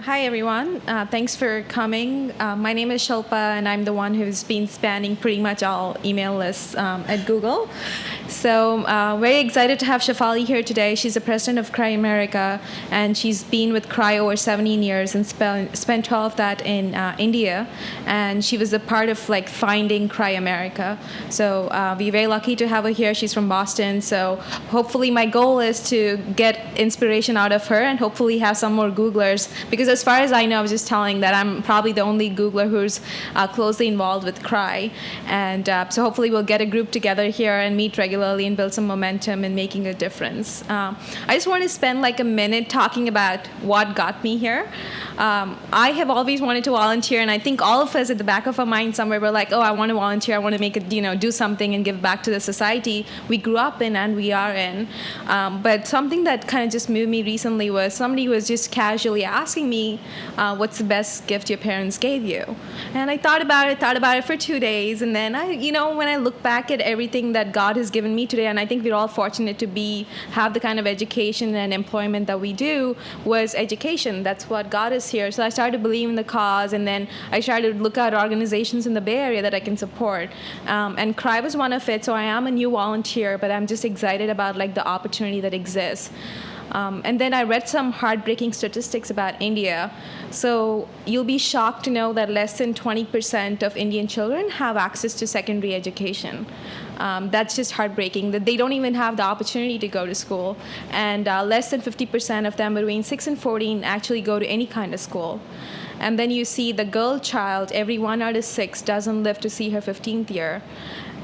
Hi, everyone. Thanks for coming. My name is Shilpa, and I'm the one who's been spanning pretty much all email lists at Google. So very excited to have Shefali here today. She's the president of Cry America, and she's been with Cry over 17 years and spent 12 of that in India. And she was a part of finding Cry America. So we're very lucky to have her here. She's from Boston. So hopefully my goal is to get inspiration out of her and hopefully have some more Googlers, because as far as I know, I was just telling that I'm probably the only Googler who's closely involved with Cry. And so hopefully we'll get a group together here and meet regularly and build some momentum in making a difference. I just want to spend a minute talking about what got me here. I have always wanted to volunteer, and I think all of us at the back of our mind somewhere were like, oh, I want to volunteer, I want to make it, do something and give back to the society we grew up in and we are in. But something that kind of just moved me recently was somebody was just casually asking me, what's the best gift your parents gave you? And I thought about it for 2 days, and then when I look back at everything that God has given me today, and I think we're all fortunate to have the kind of education and employment that we do, was education. That's what got us here. So I started to believe in the cause, and then I started to look at organizations in the Bay Area that I can support. And Cry was one of it, so I am a new volunteer, but I'm just excited about the opportunity that exists. And then I read some heartbreaking statistics about India. So you'll be shocked to know that less than 20% of Indian children have access to secondary education. That's just heartbreaking, that they don't even have the opportunity to go to school. And less than 50% of them between 6 and 14 actually go to any kind of school. And then you see the girl child, every 1 out of 6 doesn't live to see her 15th year.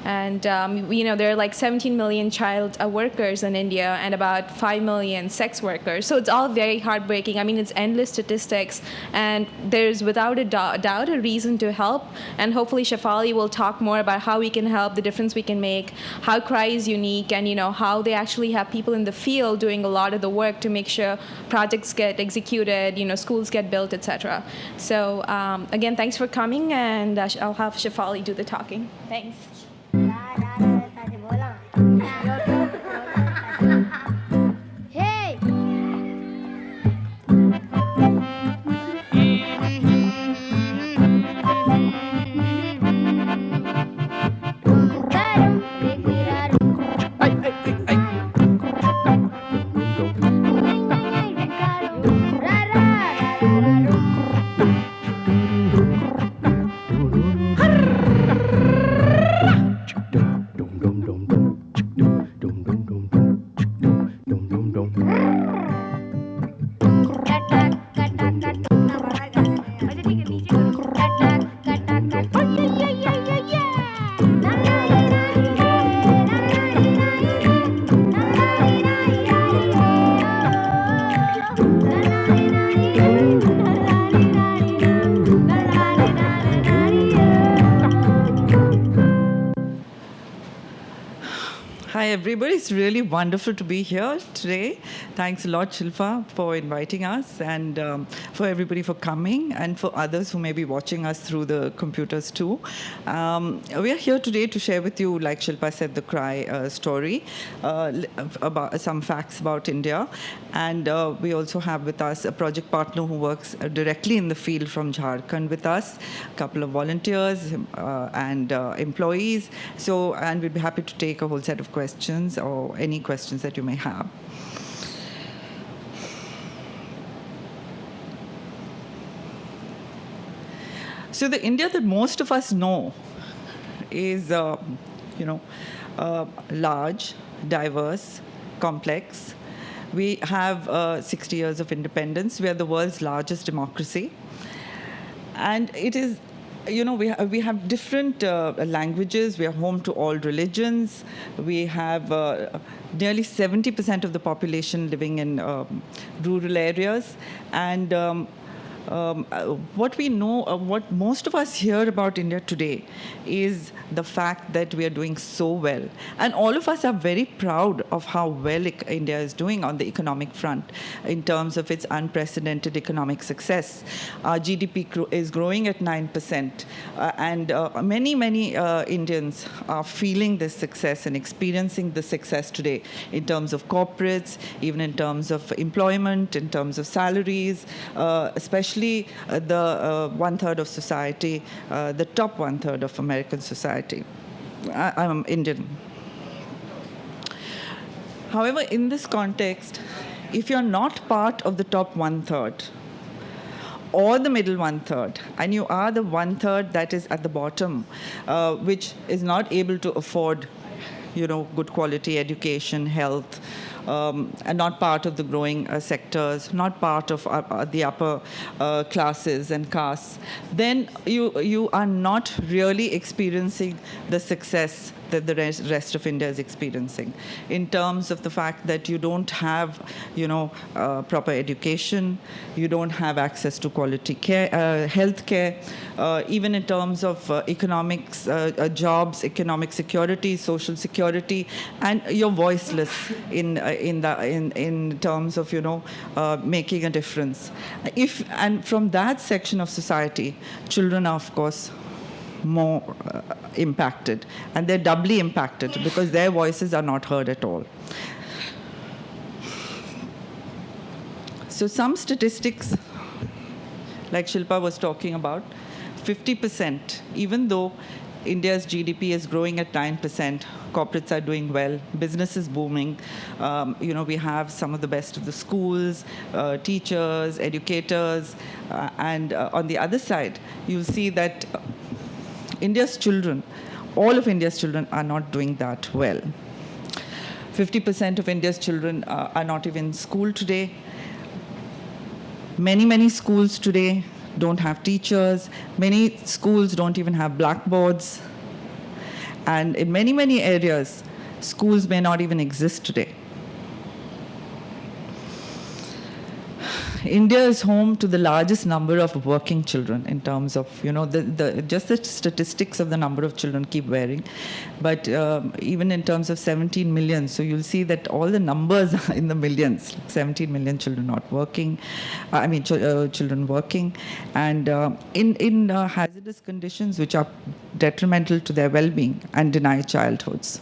And there are 17 million child workers in India and about 5 million sex workers. So it's all very heartbreaking. I mean, it's endless statistics, and there's without a doubt a reason to help. And hopefully Shefali will talk more about how we can help, the difference we can make, how Cry is unique, and how they actually have people in the field doing a lot of the work to make sure projects get executed, schools get built, etc. So again, thanks for coming, and I'll have Shefali do the talking. Thanks. Hey! Hi, everybody. It's really wonderful to be here today. Thanks a lot, Shilpa, for inviting us, and for everybody for coming, and for others who may be watching us through the computers too. We are here today to share with you, like Shilpa said, the Cry story, about some facts about India. And we also have with us a project partner who works directly in the field from Jharkhand with us, a couple of volunteers and employees. And we'd be happy to take a whole set of questions or any questions that you may have. So the India that most of us know is, large, diverse, complex. We have 60 years of independence. We are the world's largest democracy. And it is, we have different languages. We are home to all religions. We have nearly 70% of the population living in rural areas. And what we know, what most of us hear about India today is the fact that we are doing so well. And all of us are very proud of how well India is doing on the economic front in terms of its unprecedented economic success. Our GDP is growing at 9%. And many Indians are feeling this success and experiencing the success today in terms of corporates, even in terms of employment, in terms of salaries, especially the one-third of society, the top one-third of American society. I'm Indian. However, in this context, if you're not part of the top one-third, or the middle one-third, and you are the one-third that is at the bottom, which is not able to afford, good quality education, health, and not part of the growing sectors, not part of the upper classes and castes, then you are not really experiencing the success that the rest of India is experiencing, in terms of the fact that you don't have, proper education, you don't have access to quality care, health care, even in terms of economics, jobs, economic security, social security, and you're voiceless in terms of making a difference. And from that section of society, children are, of course, more impacted, and they're doubly impacted because their voices are not heard at all. So some statistics, like Shilpa was talking about, 50%, even though India's GDP is growing at 9%, corporates are doing well, business is booming, we have some of the best of the schools, teachers, educators, and on the other side, you'll see that India's children, all of India's children are not doing that well. 50% of India's children are not even in school today. Many schools today don't have teachers. Many schools don't even have blackboards. And in many areas, schools may not even exist today. India is home to the largest number of working children in terms of, just the statistics of the number of children keep varying. But even in terms of 17 million, so you'll see that all the numbers are in the millions. 17 million children not working, children working, and in hazardous conditions which are detrimental to their well-being and deny childhoods.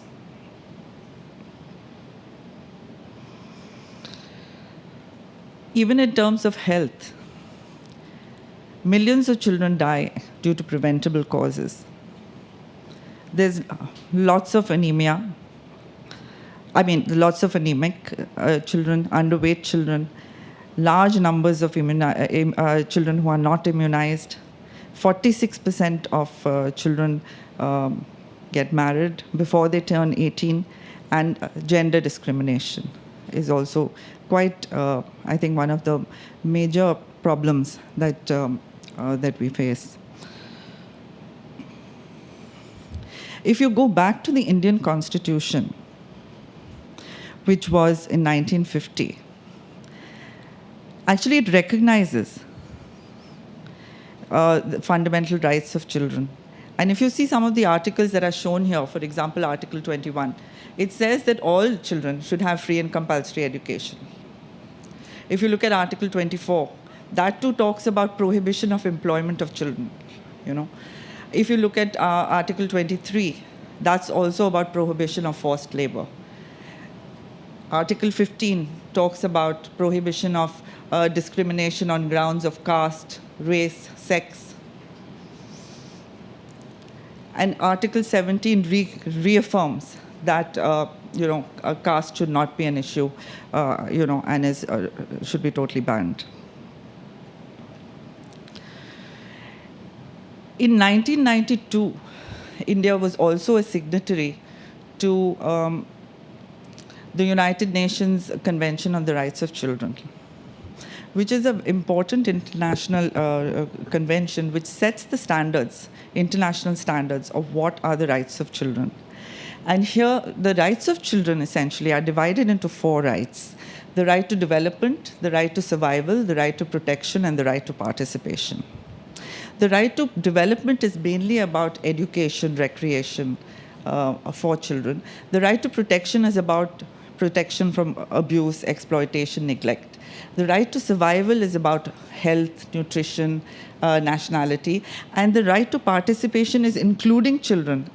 Even in terms of health, millions of children die due to preventable causes. There's lots of anemia. Lots of anemic children, underweight children, large numbers of children who are not immunized. 46% of children get married before they turn 18, and gender discrimination is also quite, one of the major problems that we face. If you go back to the Indian Constitution, which was in 1950, actually it recognizes the fundamental rights of children. And if you see some of the articles that are shown here, for example, Article 21, it says that all children should have free and compulsory education. If you look at Article 24, that too talks about prohibition of employment of children. If you look at Article 23, that's also about prohibition of forced labor. Article 15 talks about prohibition of discrimination on grounds of caste, race, sex. And Article 17 reaffirms that a caste should not be an issue, and should be totally banned. In 1992, India was also a signatory to the United Nations Convention on the Rights of Children, which is an important international convention which sets the standards, international standards of what are the rights of children. And here, the rights of children essentially are divided into 4 rights. the right to development, the right to survival, the right to protection, and the right to participation. The right to development is mainly about education, recreation for children. The right to protection is about protection from abuse, exploitation, neglect. The right to survival is about health, nutrition, nationality. And the right to participation is including children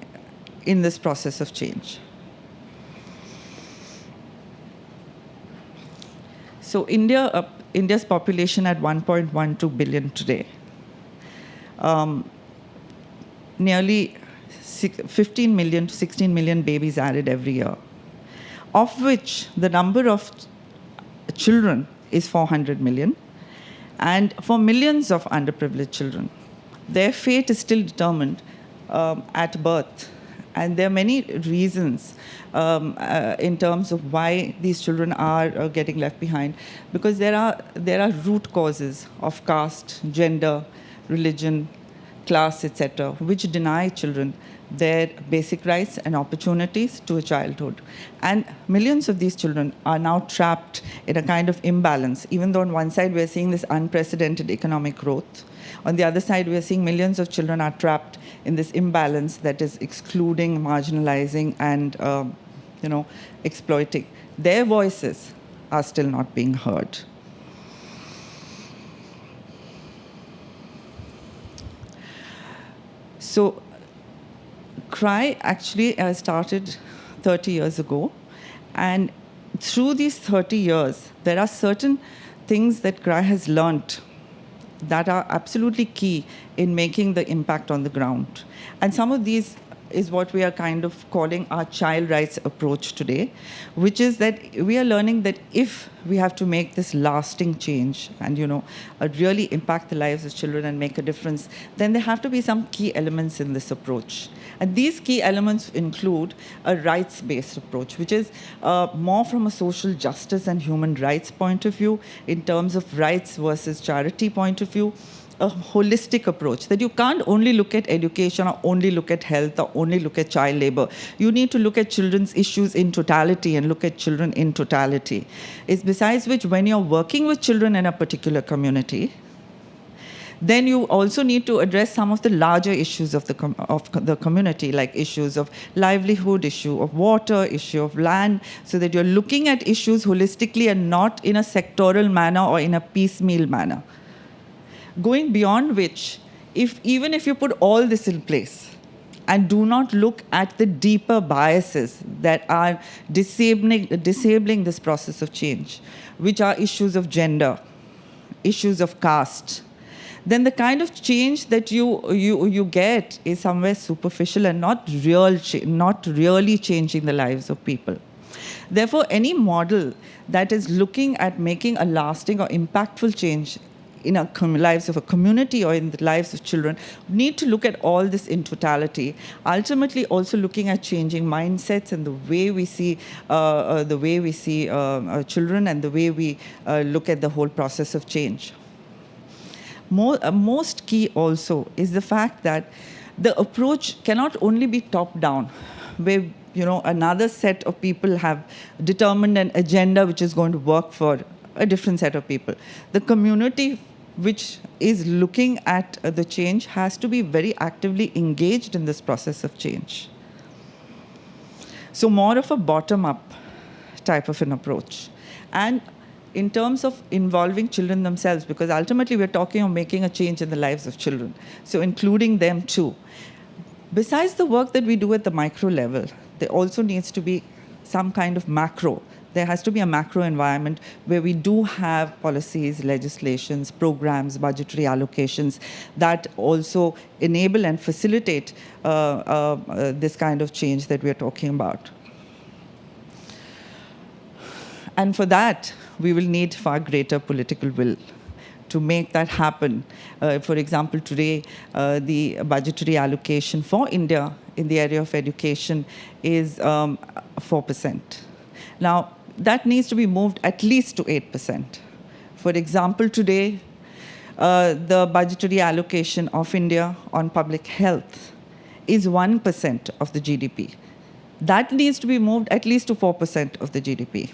in this process of change. So India's population at 1.12 billion today. Nearly 15 million to 16 million babies added every year, of which the number of children is 400 million. And for millions of underprivileged children, their fate is still determined at birth. And there are many reasons in terms of why these children are getting left behind, because there are root causes of caste, gender, religion, class, etc., which deny children their basic rights and opportunities to a childhood. And millions of these children are now trapped in a kind of imbalance, even though on one side we're seeing this unprecedented economic growth. On the other side, we're seeing millions of children are trapped in this imbalance that is excluding, marginalizing, and exploiting. Their voices are still not being heard. So, CRY actually started 30 years ago, and through these 30 years, there are certain things that CRY has learned that are absolutely key in making the impact on the ground. And some of these is what we are kind of calling our child rights approach today, which is that we are learning that if we have to make this lasting change and, really impact the lives of children and make a difference, then there have to be some key elements in this approach. And these key elements include a rights-based approach, which is more from a social justice and human rights point of view, in terms of rights versus charity point of view, a holistic approach, that you can't only look at education or only look at health or only look at child labor. You need to look at children's issues in totality and look at children in totality. It's besides which, when you're working with children in a particular community, then you also need to address some of the larger issues of the community, like issues of livelihood, issue of water, issue of land, so that you're looking at issues holistically and not in a sectoral manner or in a piecemeal manner. Going beyond which, even if you put all this in place and do not look at the deeper biases that are disabling this process of change, which are issues of gender, issues of caste, then the kind of change that you get is somewhere superficial and not really changing the lives of people. Therefore, any model that is looking at making a lasting or impactful change in the lives of a community or in the lives of children need to look at all this in totality, ultimately also looking at changing mindsets and the way we see children and the way we look at the whole process of change. Most key also is the fact that the approach cannot only be top-down, where another set of people have determined an agenda which is going to work for a different set of people. The community which is looking at the change has to be very actively engaged in this process of change. So more of a bottom-up type of an approach. And in terms of involving children themselves, because ultimately we're talking of making a change in the lives of children, so including them too. Besides the work that we do at the micro level, there also needs to be some kind of macro. There has to be a macro environment where we do have policies, legislations, programs, budgetary allocations that also enable and facilitate this kind of change that we're talking about. And for that, we will need far greater political will to make that happen. For example, today, the budgetary allocation for India in the area of education is 4%. Now, that needs to be moved at least to 8%. For example, today, the budgetary allocation of India on public health is 1% of the GDP. That needs to be moved at least to 4% of the GDP.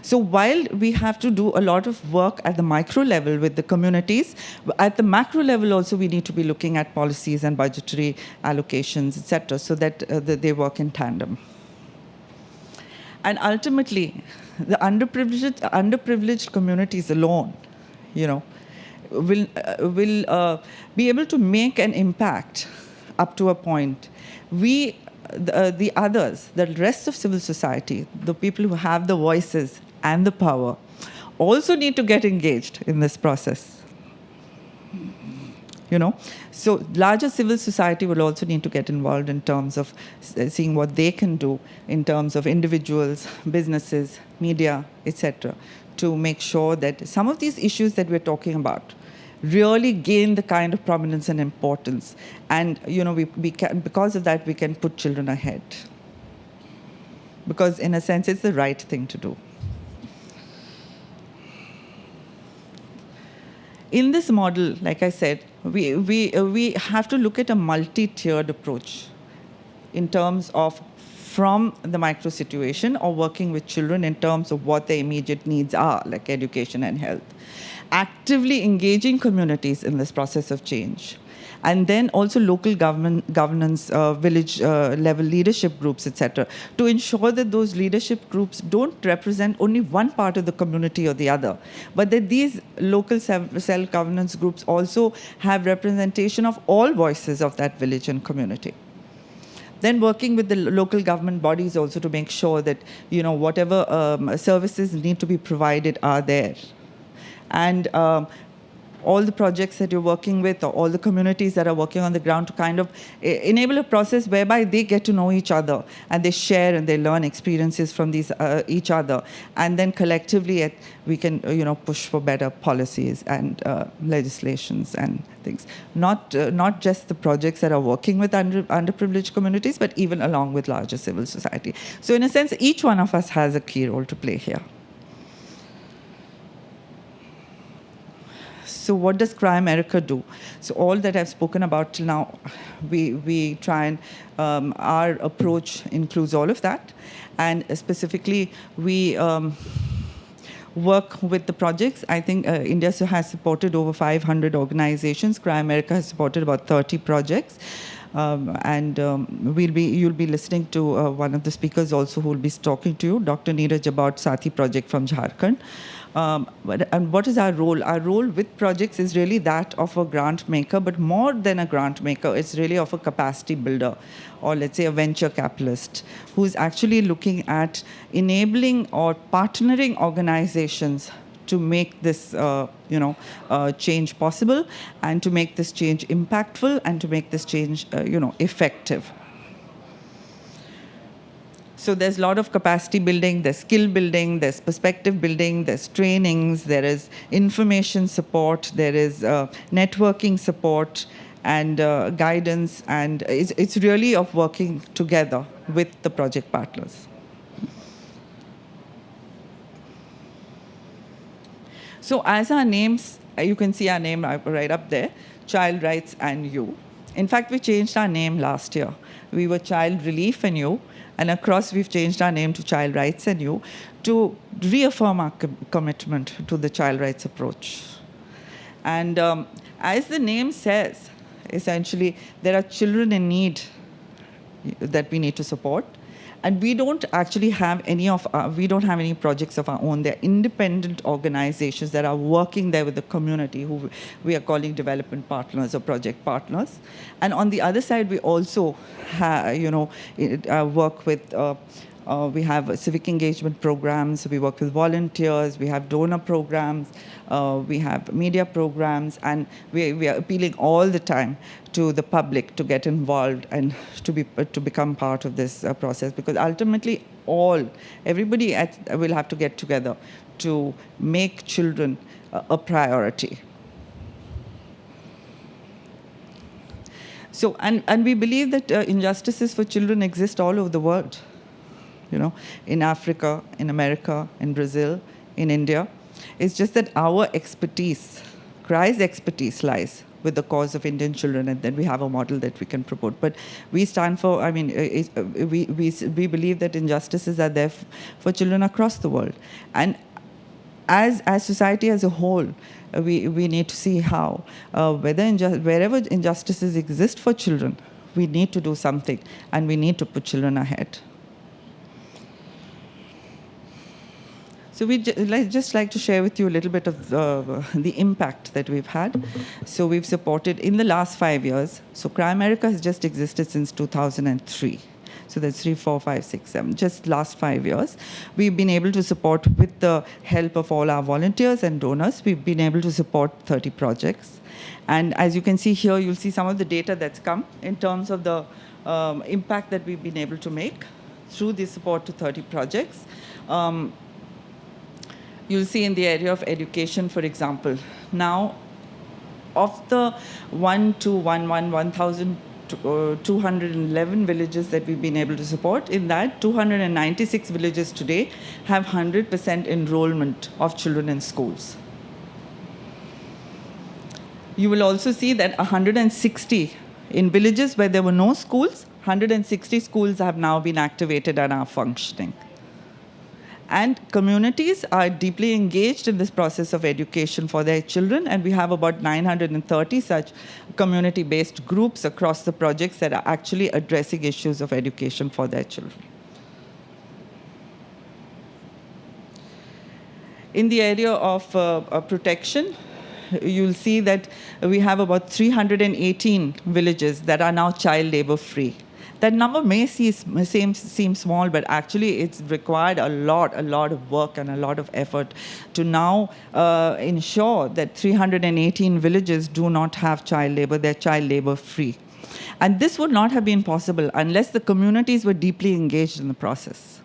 So while we have to do a lot of work at the micro level with the communities, at the macro level also we need to be looking at policies and budgetary allocations, etc., so that, that they work in tandem. And ultimately, the underprivileged communities alone, will be able to make an impact up to a point. The others, the rest of civil society, the people who have the voices and the power, also need to get engaged in this process. So larger civil society will also need to get involved in terms of seeing what they can do in terms of individuals, businesses, media, etc., to make sure that some of these issues that we're talking about really gain the kind of prominence and importance. And we can, because of that, we can put children ahead. Because in a sense, it's the right thing to do. In this model, like I said, we have to look at a multi-tiered approach in terms of from the micro situation or working with children in terms of what their immediate needs are, like education and health. Actively engaging communities in this process of change. And then also local governance, village level leadership groups, etc., to ensure that those leadership groups don't represent only one part of the community or the other, but that these local self-governance groups also have representation of all voices of that village and community. Then working with the local government bodies also to make sure that, whatever services need to be provided are there. And all the projects that you're working with, or all the communities that are working on the ground, to kind of enable a process whereby they get to know each other and they share and they learn experiences from these each other, and then collectively we can push for better policies and legislations and things. Not just the projects that are working with underprivileged communities, but even along with larger civil society. So in a sense, each one of us has a key role to play here. So what does Cry-America do? So all that I've spoken about till now, we try and our approach includes all of that. And specifically, we work with the projects. I think India has supported over 500 organizations. Cry-America has supported about 30 projects. You'll be listening to one of the speakers also who will be talking to you, Dr. Neeraj, about Sati project from Jharkhand. And what is our role? Our role with projects is really that of a grant maker, but more than a grant maker, it's really of a capacity builder, or let's say a venture capitalist, who's actually looking at enabling or partnering organizations to make this change possible, and to make this change impactful, and to make this change effective. So there's a lot of capacity building, there's skill building, there's perspective building, there's trainings, there is information support, there is networking support, and guidance, and it's really of working together with the project partners. So as our names, you can see our name right up there, Child Rights and You. In fact, we changed our name last year. We were Child Relief and You, and across we've changed our name to Child Rights and You to reaffirm our commitment to the child rights approach. And as the name says, essentially, there are children in need that we need to support. And we don't actually have we don't have any projects of our own. They're independent organizations that are working there with the community, who we are calling development partners or project partners. And on the other side, we also work with we have civic engagement programs, we work with volunteers, we have donor programs, we have media programs, and we are appealing all the time to the public to get involved and to become part of this process, because ultimately everybody will have to get together to make children a priority. So, and we believe that injustices for children exist all over the world. In Africa, in America, in Brazil, in India. It's just that our expertise, CRY's expertise, lies with the cause of Indian children, and then we have a model that we can promote. But we stand for, I mean, we believe that injustices are there for children across the world. And as society as a whole, we need to see how, wherever injustices exist for children, we need to do something, and we need to put children ahead. So we just like to share with you a little bit of the impact that we've had. So we've supported, in the last 5 years, so Cry America has just existed since 2003. So that's 3, 4, 5, 6, 7, just last 5 years. We've been able to support, with the help of all our volunteers and donors, we've been able to support 30 projects. And as you can see here, you'll see some of the data that's come in terms of the impact that we've been able to make through the support to 30 projects. You'll see in the area of education, for example, now of the 1,211 villages that we've been able to support, in that 296 villages today have 100% enrollment of children in schools. You will also see that 160 in villages where there were no schools, 160 schools have now been activated and are functioning. And communities are deeply engaged in this process of education for their children, and we have about 930 such community-based groups across the projects that are actually addressing issues of education for their children. In the area of protection, you'll see that we have about 318 villages that are now child labor free. That number may seem small, but actually it's required a lot of work and a lot of effort to now ensure that 318 villages do not have child labor, they're child labor free. And this would not have been possible unless the communities were deeply engaged in the process.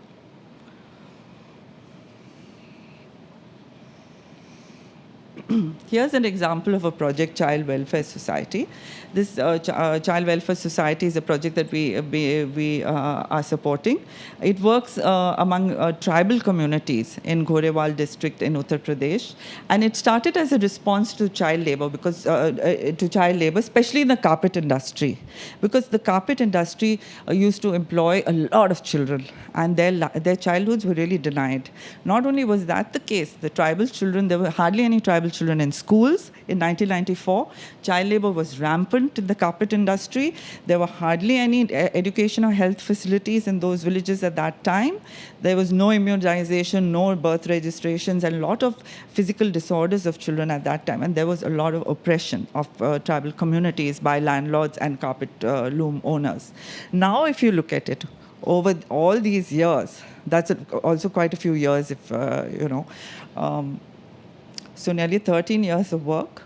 Here's an example of a project, Child Welfare Society. This Child Welfare Society is a project that we are supporting. It works among tribal communities in Ghorewal district in Uttar Pradesh. And it started as a response to child labor, because especially in the carpet industry. Because the carpet industry used to employ a lot of children, and their childhoods were really denied. Not only was that the case, the tribal children, there were hardly any tribal children in schools. In 1994, child labor was rampant in the carpet industry. There were hardly any education or health facilities in those villages at that time. There was no immunization, no birth registrations, and a lot of physical disorders of children at that time. And there was a lot of oppression of tribal communities by landlords and carpet loom owners. Now, if you look at it, over all these years, that's also quite a few years, if you know. So nearly 13 years of work.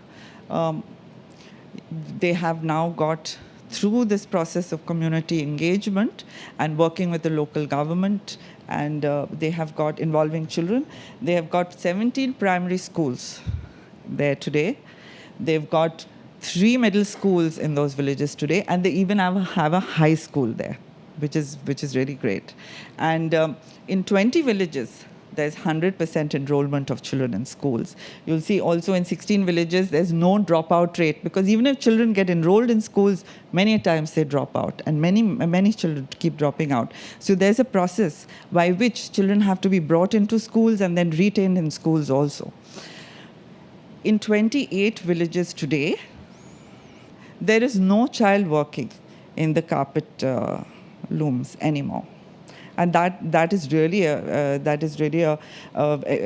They have now got through this process of community engagement and working with the local government, and they have got involving children. They have got 17 primary schools there today. They've got 3 middle schools in those villages today, and they even have a high school there, which is really great. And in 20 villages, there's 100% enrollment of children in schools. You'll see also in 16 villages, there's no dropout rate, because even if children get enrolled in schools, many times they drop out, and many children keep dropping out. So there's a process by which children have to be brought into schools and then retained in schools also. In 28 villages today, there is no child working in the carpet looms anymore. And that is really a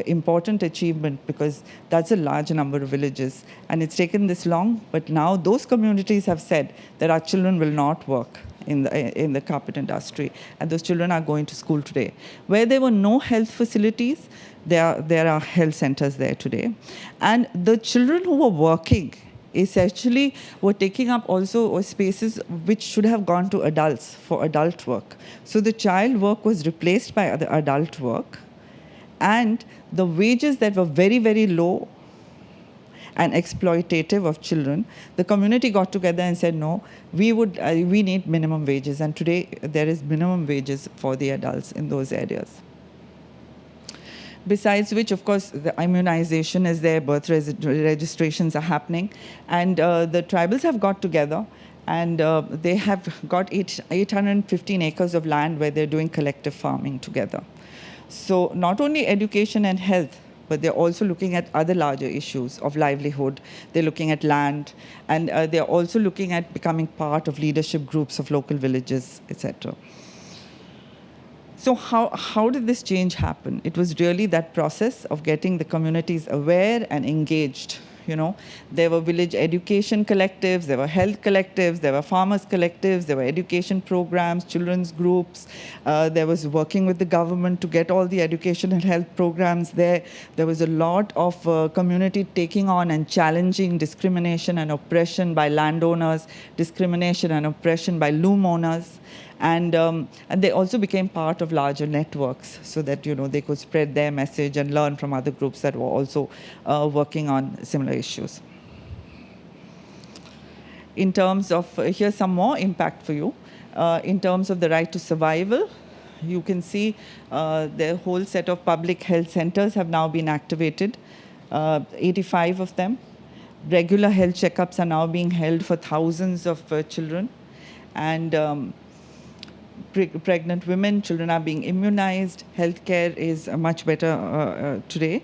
important achievement, because that's a large number of villages, and it's taken this long. But now those communities have said that our children will not work in the carpet industry, and those children are going to school today. Where there were no health facilities, there are health centers there today, and the children who were working essentially were taking up also spaces which should have gone to adults for adult work. So the child work was replaced by other adult work, and the wages that were very, very low and exploitative of children, the community got together and said, no, we need minimum wages, and today there is minimum wages for the adults in those areas. Besides which, of course, the immunization is there, birth registrations are happening, and the tribals have got together, and they have got 815 acres of land where they're doing collective farming together. So not only education and health, but they're also looking at other larger issues of livelihood. They're looking at land, and they're also looking at becoming part of leadership groups of local villages, etc. So how did this change happen? It was really that process of getting the communities aware and engaged. There were village education collectives, there were health collectives, there were farmers collectives, there were education programs, children's groups. There was working with the government to get all the education and health programs there. There was a lot of community taking on and challenging discrimination and oppression by landowners, discrimination and oppression by loom owners. And they also became part of larger networks so that they could spread their message and learn from other groups that were also working on similar issues. In terms of, here's some more impact for you. In terms of the right to survival, you can see the whole set of public health centers have now been activated, 85 of them. Regular health checkups are now being held for thousands of children. And pregnant women, children are being immunized, healthcare is much better today.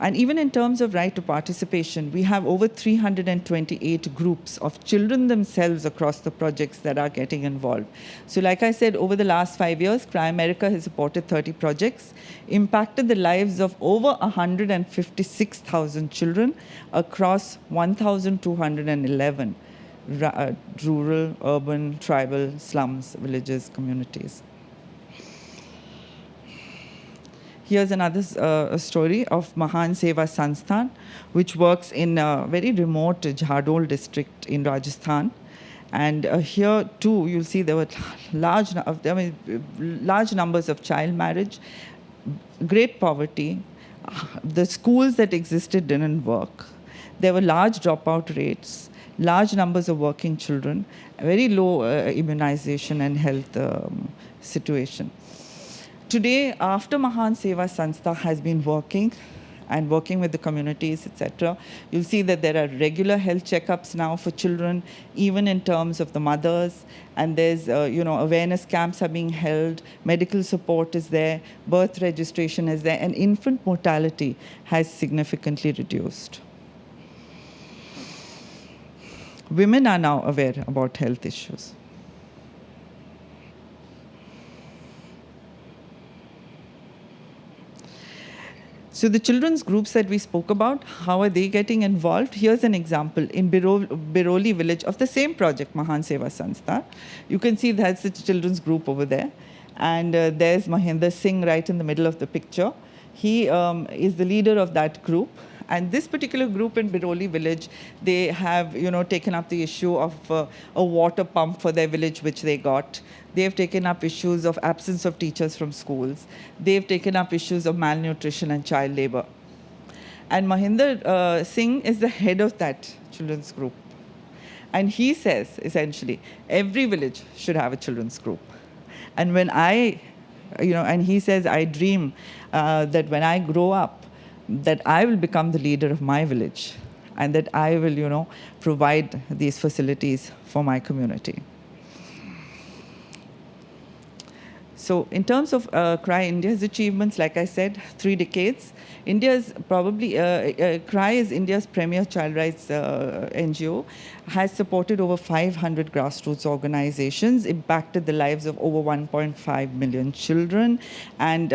And even in terms of right to participation, we have over 328 groups of children themselves across the projects that are getting involved. So like I said, over the last 5 years, Cry America has supported 30 projects, impacted the lives of over 156,000 children across 1,211 rural, urban, tribal, slums, villages, communities. Here's another story of Mahan Seva Sansthan, which works in a very remote Jhardol district in Rajasthan. And here, too, you'll see there were large numbers of child marriage, great poverty. The schools that existed didn't work. There were large dropout rates, large numbers of working children, very low immunization and health situation. Today, after Mahan Seva Sanstha has been working with the communities, etc., you'll see that there are regular health checkups now for children, even in terms of the mothers, and there's, awareness camps are being held, medical support is there, birth registration is there, and infant mortality has significantly reduced. Women are now aware about health issues. So the children's groups that we spoke about, how are they getting involved? Here's an example in Biroli village of the same project, Mahan Seva Sanstha. You can see that's the children's group over there. And there's Mahinder Singh right in the middle of the picture. He is the leader of that group. And this particular group in Biroli village, they have, taken up the issue of a water pump for their village, which they got. They've taken up issues of absence of teachers from schools. They've taken up issues of malnutrition and child labor. And Mahinder Singh is the head of that children's group. And he says, essentially, every village should have a children's group. And when and he says, I dream that when I grow up, that I will become the leader of my village and that I will, provide these facilities for my community. So in terms of CRY India's achievements, like I said, 3 decades. India's probably, CRY is India's premier child rights NGO, has supported over 500 grassroots organizations, impacted the lives of over 1.5 million children, and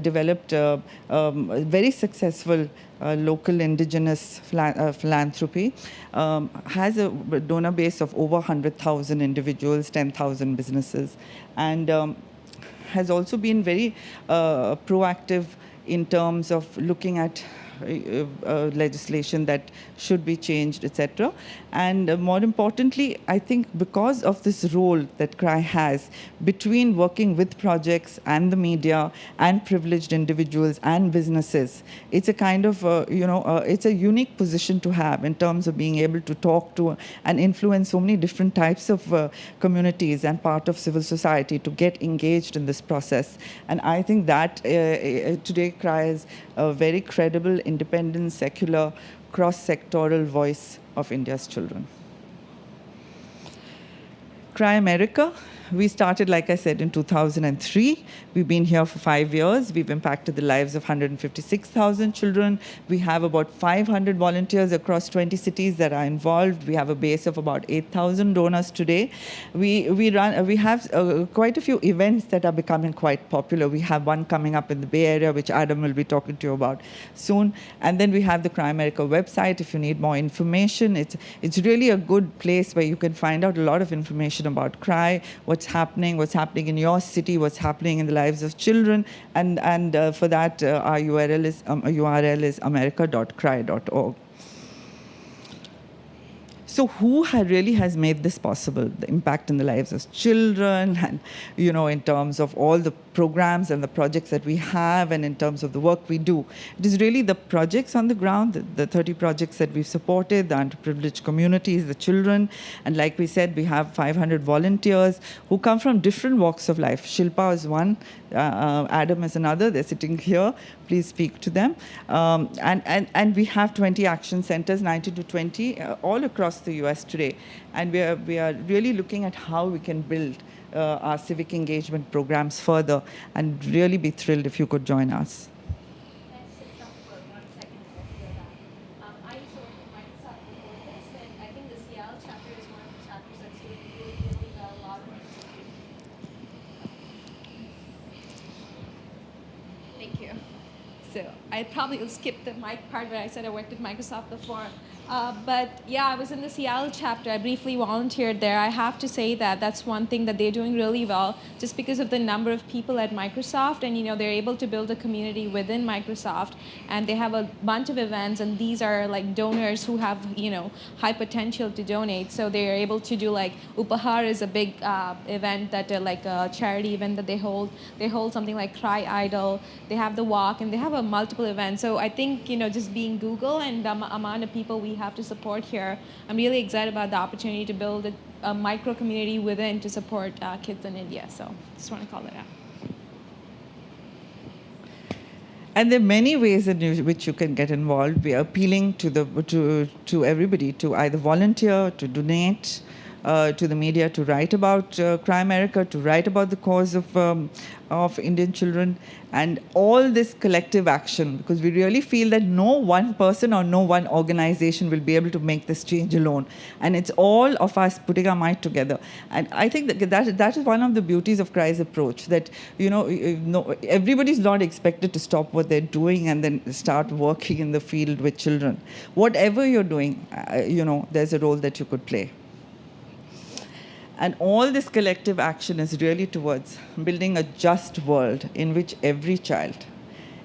developed very successful local indigenous philanthropy, has a donor base of over 100,000 individuals, 10,000 businesses, and has also been very proactive in terms of looking at legislation that should be changed, etc. And more importantly, I think because of this role that CRY has between working with projects and the media and privileged individuals and businesses, it's a kind of, it's a unique position to have in terms of being able to talk to and influence so many different types of communities and part of civil society to get engaged in this process. And I think that today CRY is a very credible, independent, secular, cross-sectoral voice of India's children. CRY America, we started, like I said, in 2003. We've been here for 5 years. We've impacted the lives of 156,000 children. We have about 500 volunteers across 20 cities that are involved. We have a base of about 8,000 donors today. We have quite a few events that are becoming quite popular. We have one coming up in the Bay Area, which Adam will be talking to you about soon. And then we have the CRY America website if you need more information. It's really a good place where you can find out a lot of information about CRY, what's happening in your city, what's happening in the lives of children, and for that our URL is america.cry.org. So who really has made this possible? The impact in the lives of children, and in terms of all the programs and the projects that we have, and in terms of the work we do. It is really the projects on the ground, the 30 projects that we've supported, the underprivileged communities, the children, and like we said, we have 500 volunteers who come from different walks of life. Shilpa is one, Adam is another, they're sitting here, please speak to them. And we have 20 action centers, 90 to 20, all across the US today. And we are really looking at how we can build our civic engagement programs further, and really be thrilled if you could join us. I used to work with Microsoft before this, and I think the Seattle chapter is one of the chapters that's doing really well. A lot of Thank you. So I probably will skip the mic part where I said I worked at Microsoft before. But yeah, I was in the Seattle chapter. I briefly volunteered there. I have to say that that's one thing that they're doing really well, just because of the number of people at Microsoft, and they're able to build a community within Microsoft, and they have a bunch of events, and these are like donors who have high potential to donate. So they're able to do like Upahar is a big event that like a charity event that they hold. They hold something like Cry Idol. They have the walk, and they have a multiple events. So I think just being Google and the amount of people we have to support here, I'm really excited about the opportunity to build a micro community within to support kids in India. So just want to call it out. And there are many ways in which you can get involved. We are appealing to everybody to either volunteer, to donate, to the media, to write about CRY America, to write about the cause of Indian children, and all this collective action, because we really feel that no one person or no one organization will be able to make this change alone. And it's all of us putting our might together. And I think that is one of the beauties of CRY's approach, that everybody's not expected to stop what they're doing and then start working in the field with children. Whatever you're doing, there's a role that you could play. And all this collective action is really towards building a just world in which every child,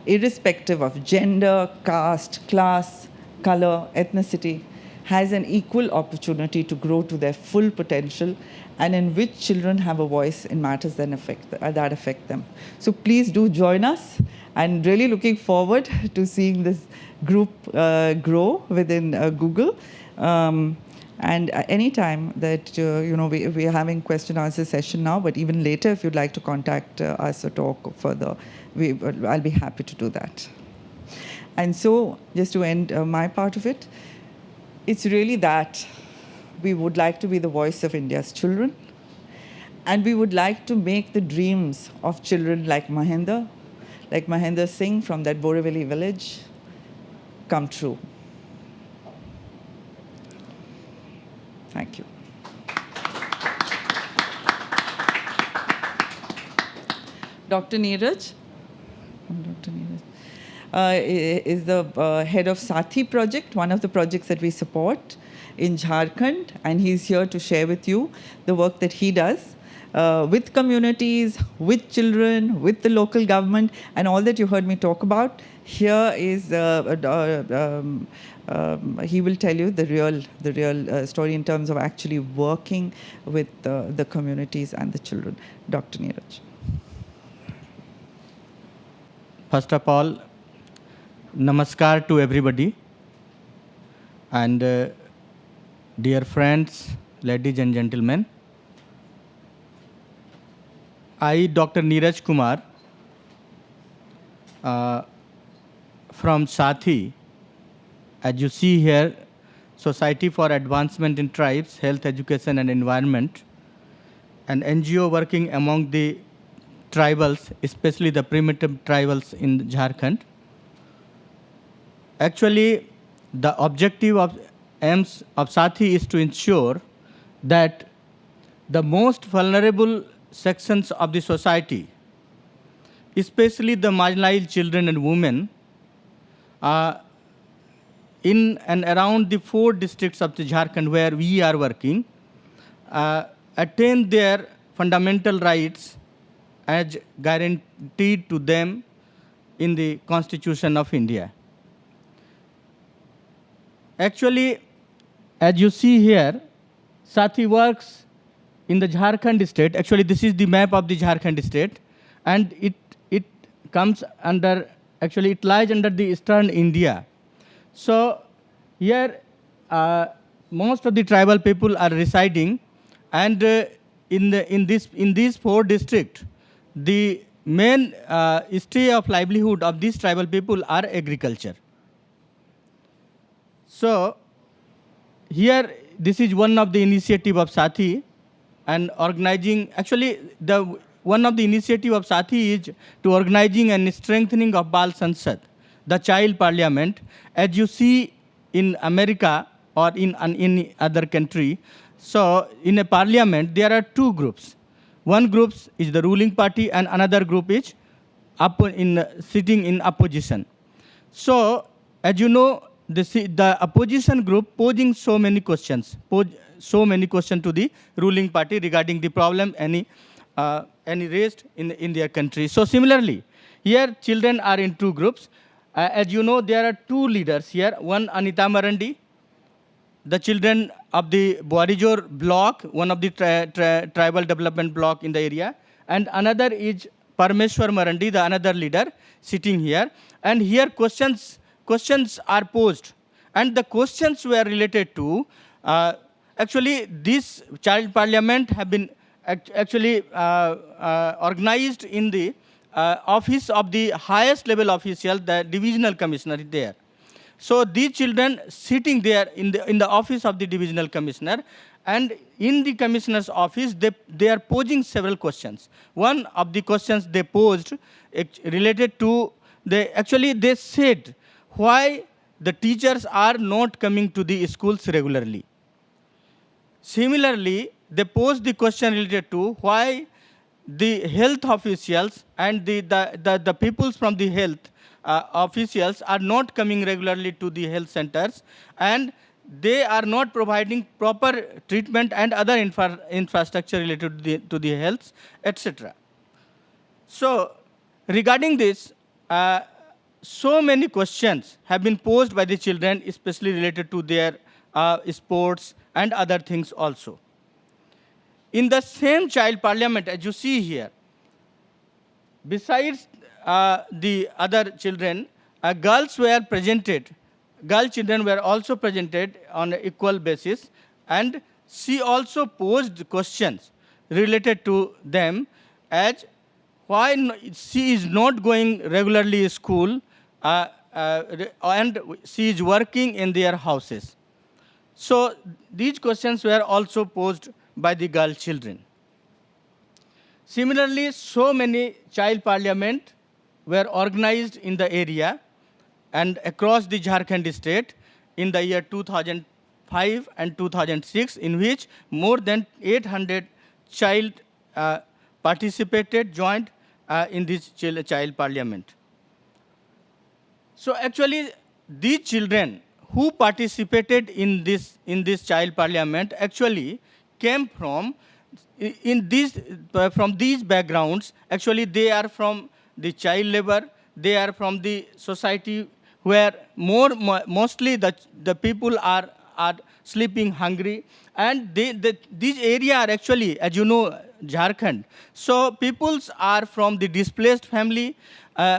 irrespective of gender, caste, class, color, ethnicity, has an equal opportunity to grow to their full potential, and in which children have a voice in matters that affect them. So please do join us, and really looking forward to seeing this group grow within Google. And anytime that, we are having question answer session now, but even later, if you'd like to contact us or talk further, I'll be happy to do that. And so, just to end my part of it, it's really that we would like to be the voice of India's children, and we would like to make the dreams of children like Mahinder Singh from that Borivali village, come true. Thank you. Dr. Neeraj is the head of Sati project, one of the projects that we support in Jharkhand, and he's here to share with you the work that he does. with communities, with children, with the local government, and all that you heard me talk about. Here is he will tell you the real story in terms of actually working with the communities and the children. Dr. Neeraj. First of all, namaskar to everybody. And dear friends, ladies and gentlemen, I, Dr. Neeraj Kumar, from Sati, as you see here, Society for Advancement in Tribes, Health, Education and Environment, an NGO working among the tribals, especially the primitive tribals in Jharkhand. Actually, the objective of aims of Sati is to ensure that the most vulnerable sections of the society, especially the marginalized children and women, in and around the 4 districts of the Jharkhand where we are working, attain their fundamental rights as guaranteed to them in the Constitution of India. Actually, as you see here, Sati works in the Jharkhand state. Actually, this is the map of the Jharkhand state, and it comes under, actually it lies under the eastern India. So here, most of the tribal people are residing, and in these 4 districts, the main stay of livelihood of these tribal people are agriculture. So here, this is one of the initiative of Sati, and organizing. Actually, one of the initiative of Sati is to organizing and strengthening of Bal Sansad, the child parliament. As you see in America or in other country, so in a parliament there are 2 groups. One group is the ruling party, and another group is sitting in opposition. So as you know, the opposition group posing so many questions to the ruling party regarding the problem any raised in their country. So similarly, here children are in 2 groups. As you know, there are 2 leaders here. One, Anita Marandi, the children of the Boarijor block, one of the tribal development block in the area, and another is Parmeshwar Marandi, the another leader sitting here. And here questions are posed, and the questions were related to actually this child parliament have been actually organized in the office of the highest level official, the divisional commissioner is there. So these children sitting there in the office of the divisional commissioner, and in the commissioner's office, they are posing several questions. One of the questions they posed related to they said why the teachers are not coming to the schools regularly. Similarly, they posed the question related to why the health officials and the people from the health officials are not coming regularly to the health centers, and they are not providing proper treatment and other infrastructure related to the health, etc. So regarding this, so many questions have been posed by the children, especially related to their sports and other things also. In the same child parliament, as you see here, besides the other children, girl children were also presented on an equal basis, and she also posed questions related to them as why she is not going regularly to school and she is working in their houses. So these questions were also posed by the girl children. Similarly, so many child parliament were organized in the area and across the Jharkhand state in the year 2005 and 2006, in which more than 800 child joined in this child parliament. So actually, these children who participated in this child parliament actually came from in these, from these backgrounds, actually they are from the child labor, they are from the society where mostly the people are sleeping hungry, and these area are actually, as you know, Jharkhand. So peoples are from the displaced family,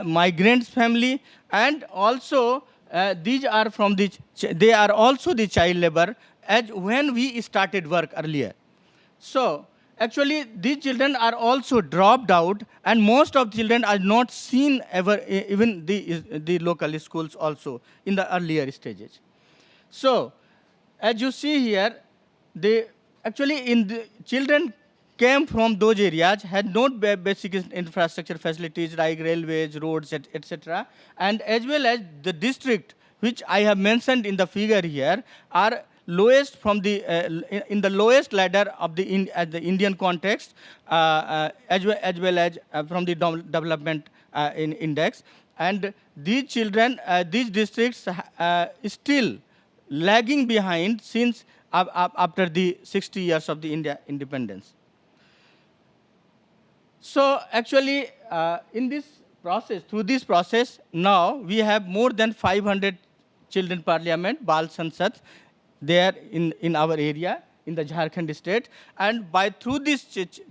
migrants family, and also these are from the, they are also the child labor as when we started work earlier. So actually these children are also dropped out, and most of children are not seen ever, even the local schools also in the earlier stages. So as you see here, they actually in the children came from those areas, had no basic infrastructure facilities like railways, roads, etc. And as well as the district, which I have mentioned in the figure here, are lowest from the in the lowest ladder of the at the Indian context, as well as from the development in index. And these children, these districts still lagging behind since after the 60 years of the India independence. So actually, in this process, through this process, now we have more than 500 children parliament, Bal Sansad, there in our area, in the Jharkhand state. And by through these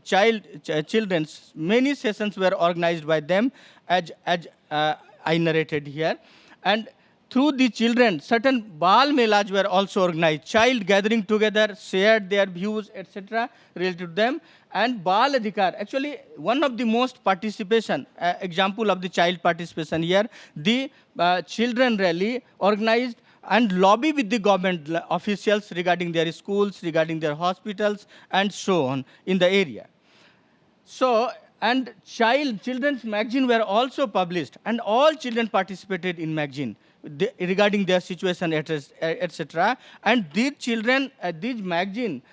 children, many sessions were organized by them, as I narrated here. And through the children, certain Bal Melas were also organized. Child gathering together, shared their views, etc. related to them. And Bal Adhikar, actually one of the most participation, example of the child participation here, the children rally organized and lobby with the government officials regarding their schools, regarding their hospitals, and so on in the area. So, and children's magazine were also published, and all children participated in magazine regarding their situation, etc. And these children, these magazine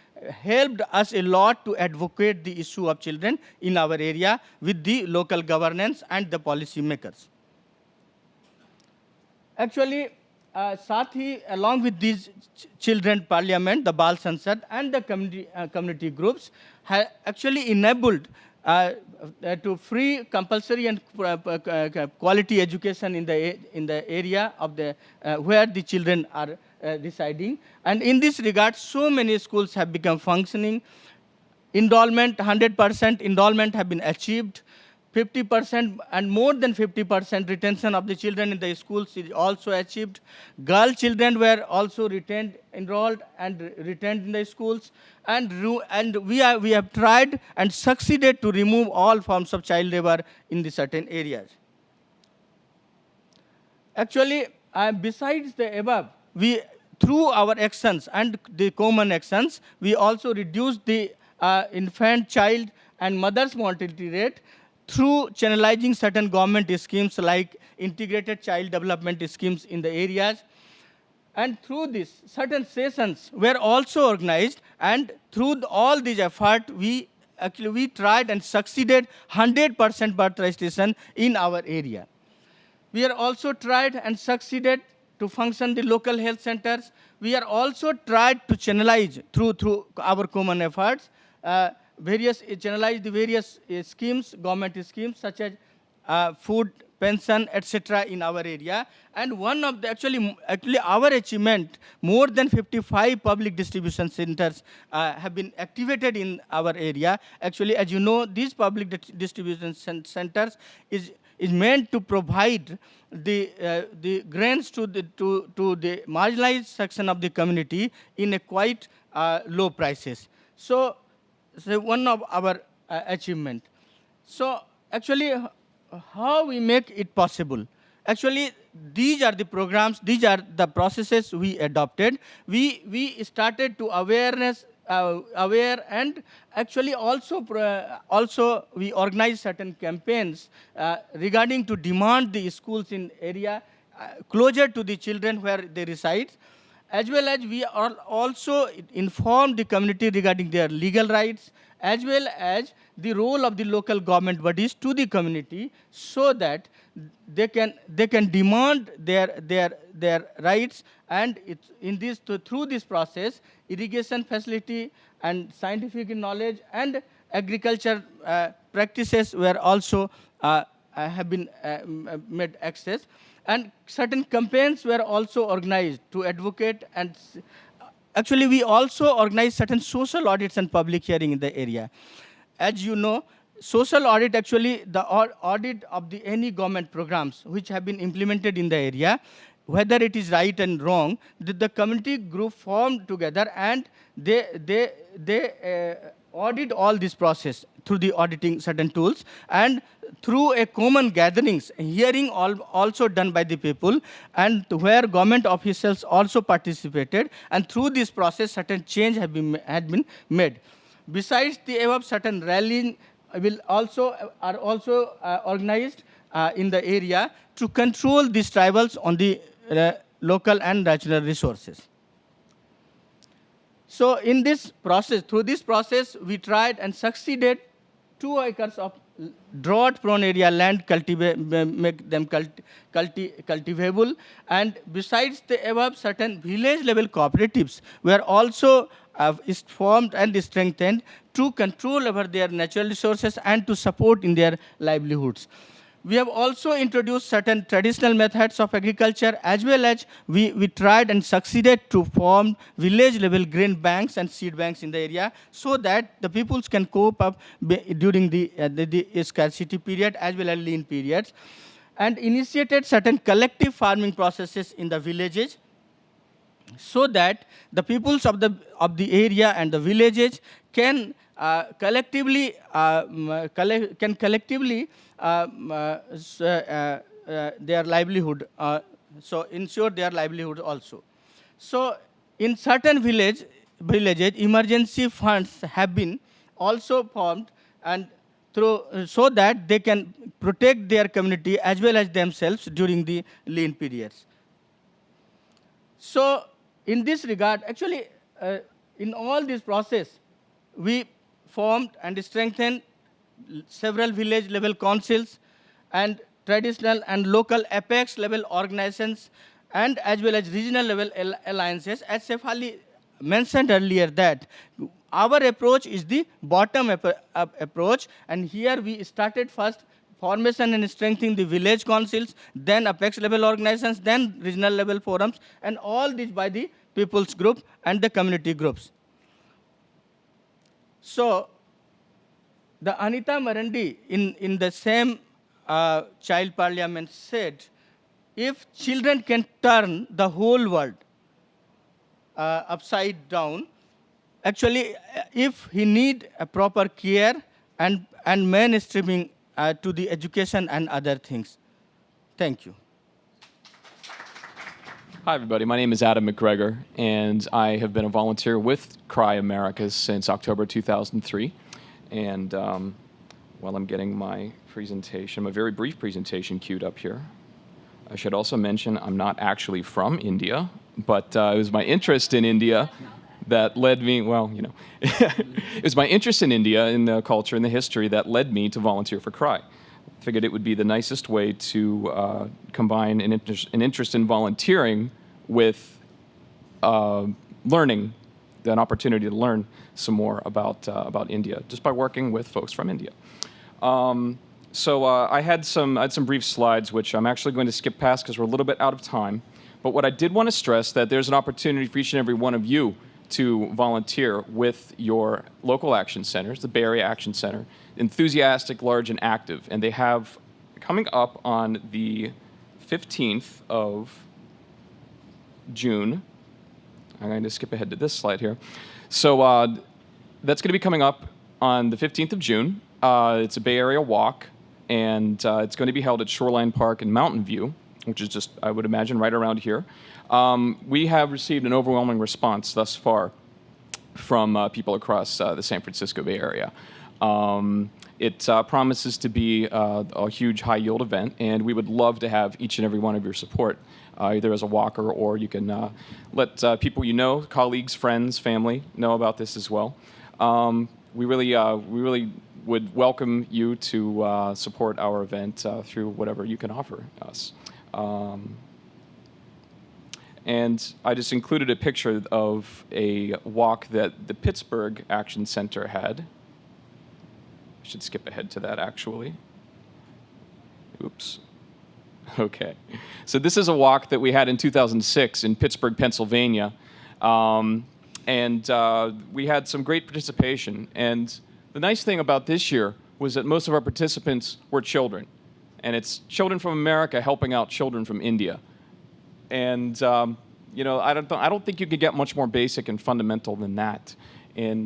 helped us a lot to advocate the issue of children in our area with the local governance and the policy makers. Actually, Sati, along with these children parliament, the Bal Sansad, and the community groups, actually enabled to free, compulsory, and quality education in the area of the where the children are residing. And in this regard, so many schools have become functioning. Enrollment, 100% enrollment have been achieved. 50% and more than 50% retention of the children in the schools is also achieved. Girl children were also retained, enrolled, and retained in the schools. And we have tried and succeeded to remove all forms of child labor in the certain areas. Actually, besides the above, we through our actions and the common actions, we also reduced the infant, child, and mother's mortality rate through channelizing certain government schemes like integrated child development schemes in the areas. And through this, certain sessions were also organized, and through all these efforts, we tried and succeeded 100% birth registration in our area. We are also tried and succeeded to function the local health centers. We are also tried to channelize through our common efforts, channelize the various schemes, government schemes such as food, pension, etc. in our area. And one of the actually our achievement, more than 55 public distribution centers have been activated in our area. Actually, as you know, these public distribution centers is meant to provide the grants to the marginalized section of the community in a quite low prices. So one of our achievement. So actually, how we make it possible? Actually, these are the programs, these are the processes we adopted. We started to aware, and actually also we organized certain campaigns regarding to demand the schools in area closer to the children where they reside, as well as we are also inform the community regarding their legal rights, as well as the role of the local government bodies to the community, so that they can demand their rights, and through this process, irrigation facility and scientific knowledge and agriculture practices were also have been made access, and certain campaigns were also organized to advocate, and actually we also organized certain social audits and public hearing in the area. As you know, social audit, actually the audit of any government programs which have been implemented in the area, whether it is right and wrong, the community group formed together, and they audit all this process through the auditing certain tools, and through a common gatherings, hearing also done by the people, and where government officials also participated, and through this process certain change had been made. Besides the above, certain rallying are also organized in the area to control these tribals on the local and natural resources. So in this process, through this process, we tried and succeeded 2 acres of drought-prone area land make them cultivable. And besides the above, certain village-level cooperatives were also formed and strengthened to control over their natural resources and to support in their livelihoods. We have also introduced certain traditional methods of agriculture, as well as we tried and succeeded to form village-level grain banks and seed banks in the area, so that the peoples can cope up during the scarcity period as well as lean periods, and initiated certain collective farming processes in the villages, so that the peoples of the area and the villages can collectively their livelihood, so ensure their livelihood also. So in certain villages, emergency funds have been also formed, and so that they can protect their community as well as themselves during the lean periods. So in this regard, actually, in all this process, we formed and strengthened several village-level councils and traditional and local apex-level organizations, and as well as regional-level alliances. As Shefali mentioned earlier, that our approach is the bottom-up approach, and here we started first formation and strengthening the village councils, then apex-level organizations, then regional-level forums, and all this by the people's group and the community groups. So the Anita Marandi in the same child parliament said, if children can turn the whole world upside down, actually, if he need a proper care and mainstreaming to the education and other things. Thank you. Hi, everybody. My name is Adam McGregor, and I have been a volunteer with Cry Americas since October 2003. And while I'm getting my presentation, my very brief presentation queued up here, I should also mention I'm not actually from India, but it was my interest in India that led me, well, you know, it was my interest in India, in the culture, in the history, that led me to volunteer for Cry. I figured it would be the nicest way to combine an interest in volunteering with learning, an opportunity to learn some more about India, just by working with folks from India. So I had some brief slides, which I'm actually going to skip past because we're a little bit out of time. But what I did want to stress, that there's an opportunity for each and every one of you to volunteer with your local action centers, the Bay Area Action Center, enthusiastic, large, and active. And they have, coming up on the 15th of June, I'm going to skip ahead to this slide here. So that's going to be coming up on the 15th of June. It's a Bay Area walk, and it's going to be held at Shoreline Park in Mountain View, which is just, I would imagine, right around here. We have received an overwhelming response thus far from people across the San Francisco Bay Area. It promises to be a huge high-yield event, and we would love to have each and every one of your support, either as a walker, or you can let people you know, colleagues, friends, family, know about this as well. we really would welcome you to support our event through whatever you can offer us. And I just included a picture of a walk that the Pittsburgh Action Center had. I should skip ahead to that, actually. Oops. Okay. So this is a walk that we had in 2006 in Pittsburgh, Pennsylvania. And we had some great participation. And the nice thing about this year was that most of our participants were children. And it's children from America helping out children from India. And you know, I don't think you could get much more basic and fundamental than that in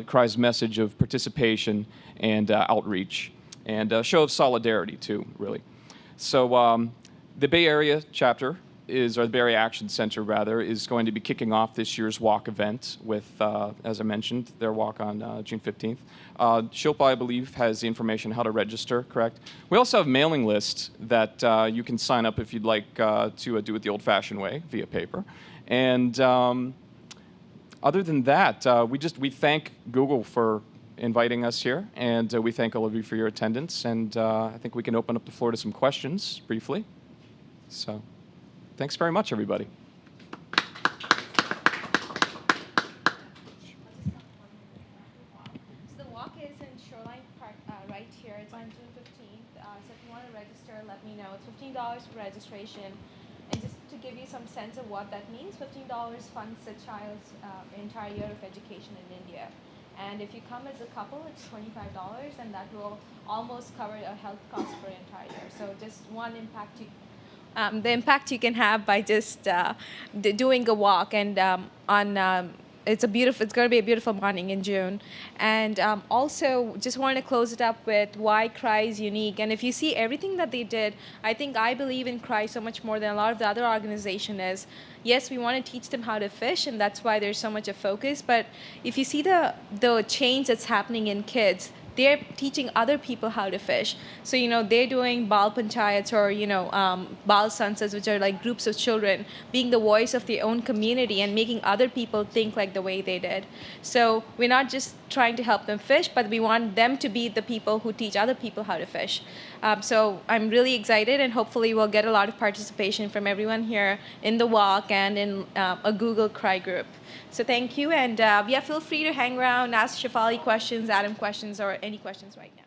CRY's message of participation and outreach, and a show of solidarity too, really. So the Bay Area chapter or the Bay Area Action Center rather, is going to be kicking off this year's walk event with, as I mentioned, their walk on June 15th. Shilpa, I believe, has the information how to register, correct? We also have mailing lists that you can sign up if you'd like to do it the old-fashioned way, via paper. And other than that, we thank Google for inviting us here, and we thank all of you for your attendance. And I think we can open up the floor to some questions briefly. So, thanks very much, everybody. So the walk is in Shoreline Park right here. It's on June 15th. So if you want to register, let me know. It's $15 for registration. And just to give you some sense of what that means, $15 funds a child's entire year of education in India. And if you come as a couple, it's $25, and that will almost cover a health cost for an entire year. So just one impact the impact you can have by just doing a walk. And it's going to be a beautiful morning in June. And also, just wanted to close it up with why CRY is unique. And if you see everything that they did, I believe in CRY so much more than a lot of the other organization is. Yes, we want to teach them how to fish, and that's why there's so much of focus. But if you see the change that's happening in kids, they're teaching other people how to fish. So, they're doing Bal Panchayats or, Bal Sansas, which are like groups of children, being the voice of their own community and making other people think like the way they did. So we're not just trying to help them fish, but we want them to be the people who teach other people how to fish. So I'm really excited, and hopefully we'll get a lot of participation from everyone here in the walk and in a Google CRY group. So thank you, and feel free to hang around, ask Shefali questions, Adam questions, or any questions right now.